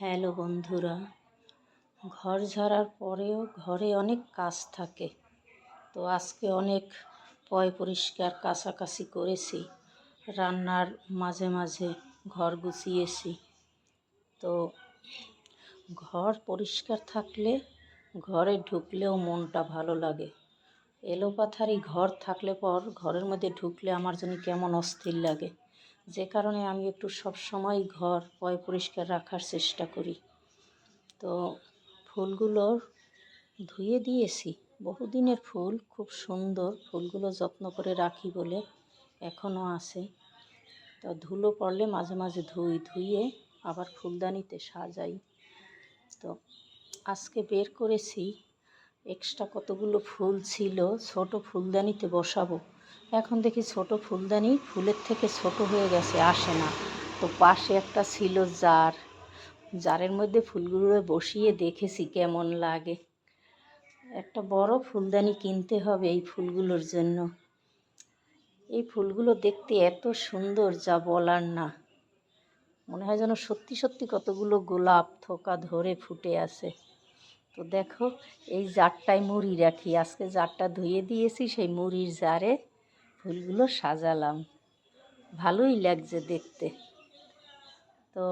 Hello বন্ধুরা, ঘর ঝাড়ার পরেও ঘরে অনেক কাজ থাকে। তো আজকে অনেক পরিষ্কার কাছাকাছি করেছি, রান্নার মাঝে মাঝে ঘর গুছিয়েছি। তো ঘর পরিষ্কার থাকলে ঘরে ঢুকলেও মনটা ভালো লাগে। এলোপাথারি ঘর থাকলে পর ঘরের মধ্যে ঢুকলে আমার যেন কেমন অস্থির লাগে, যে কারণে আমি একটু সবসময় ঘর পরিষ্কার রাখার চেষ্টা করি। তো ফুলগুলো ধুয়ে দিয়েছি, বহুদিনের ফুল, খুব সুন্দর। ফুলগুলো যত্ন করে রাখি বলে এখনও আছে। তো ধুলো পড়লে মাঝে মাঝে ধুয়ে আবার ফুলদানিতে সাজাই। তো আজকে বের করেছি, এক্সট্রা কতগুলো ফুল ছিল, ছোট ফুলদানিতে বসাবো। এখন দেখি ছোট ফুলদানি ফুলের থেকে ছোট হয়ে গেছে, আসে না। তো পাশে একটা ছিল জারের মধ্যে ফুলগুলো বসিয়ে দেখেছি কেমন লাগে। একটা বড় ফুলদানি কিনতে হবে এই ফুলগুলোর জন্য। এই ফুলগুলো দেখতে এত সুন্দর, যা বলার না। মনে হয় যেন সত্যি সত্যি কতগুলো গোলাপ থোকা ধরে ফুটে আছে। তো দেখো, এই জারটায় মুড়ি রাখি। আজকে জারটা ধুয়ে দিয়েছি, সেই মুড়ির জারে ফুলগুলো সাজালাম। ভালোই লাগছে দেখতে। তো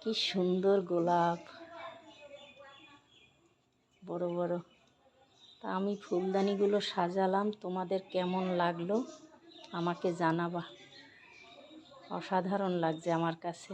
কি সুন্দর গোলাপ, বড় বড়। তা আমি ফুলদানিগুলো সাজালাম, তোমাদের কেমন লাগলো আমাকে জানাবা। অসাধারণ লাগছে আমার কাছে।